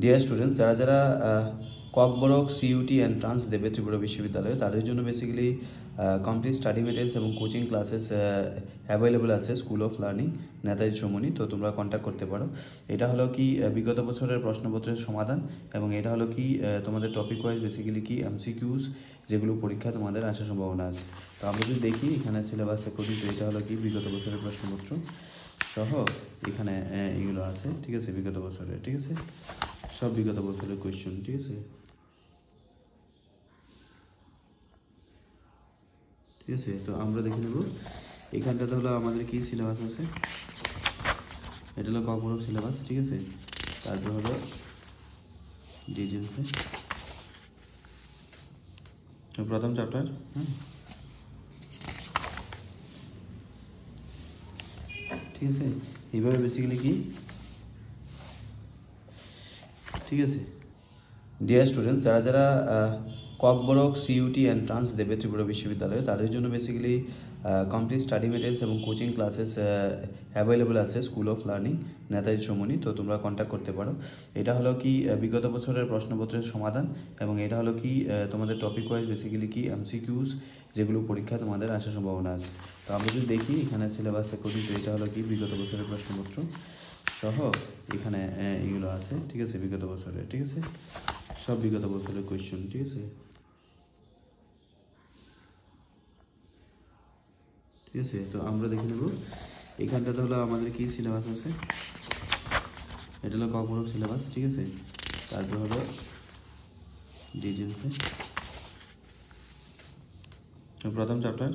Dear students, যারা যারা Kokborok CUET entrance দেবে ত্রিপুরা বিশ্ববিদ্যালয়ে, তাদের জন্য বেসিক্যালি কমপ্লিট স্টাডি মেটেরিয়ালস এবং কোচিং ক্লাসেস অ্যাভেলেবল আছে school of learning Netaji Choumuhani. তো তোমরা কন্ট্যাক্ট করতে পারো। এটা হলো কি বিগত বছরের প্রশ্নপত্রের সমাধান, এবং এটা হলো কি তোমাদের টপিক ওয়াইজ বেসিক্যালি কি এমসিকিউস, যেগুলো পরীক্ষা তোমাদের আসার সম্ভাবনা আছে। তো আমরা যদি দেখি এখানে সিলেবাস অ্যাকর্ডিং টু এটা হলো কি বিগত বছরের প্রশ্নপত্র সহ এখানে এগুলো আছে, ঠিক আছে, বিগত বছরের, ঠিক আছে, সব বিগত বছরের কোয়েশ্চেন, ঠিক আছে, ঠিক আছে। তো আমরা দেখে নেব এখানটাতে হলো আমাদের কি সিলেবাস আছে। এটা হলো ককবরক সিলেবাস, ঠিক আছে। তারপর হলো ডিটেলসে প্রথম চ্যাপ্টার, ঠিক আছে। এইভাবে বেসিক্যালি কি, ঠিক আছে। ডিয়ার স্টুডেন্টস, যারা যারা ককবরক সিইউটি এন্ট্রান্স দেবে ত্রিপুরা বিশ্ববিদ্যালয়ে, তাদের জন্য বেসিক্যালি কমপ্লিট স্টাডি মেটেরিয়ালস এবং কোচিং ক্লাসেস অ্যাভেলেবল আছে school of learning Netaji Choumuhani. তো তোমরা কন্ট্যাক্ট করতে পারো। এটা হলো কি বিগত বছরের প্রশ্নপত্রের সমাধান, এবং এটা হলো কি তোমাদের টপিক ওয়াইজ বেসিক্যালি কি এমসিকিউস, যেগুলো পরীক্ষা তোমাদের আসার সম্ভাবনা আছে। তো আমরা যদি দেখি এখানে সিলেবাস অ্যাকর্ডিং টু এটা হলো কি বিগত বছরের প্রশ্নপত্র সহ এখানে এগুলো আছে, ঠিক আছে, বিগত বছরের, ঠিক আছে, সব বিগত বছরের কোয়েশ্চেন, ঠিক আছে, ঠিক আছে। তো আমরা দেখে নেব এখানটাতে হলো আমাদের কি সিলেবাস আছে। এটা হলো ককবরক সিলেবাস, ঠিক আছে। তারপর হলো ডিটেলসে প্রথম চ্যাপ্টার,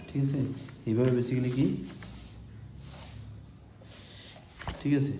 ঠিক আছে। এইভাবে বেসিক্যালি কি, ঠিক আছে।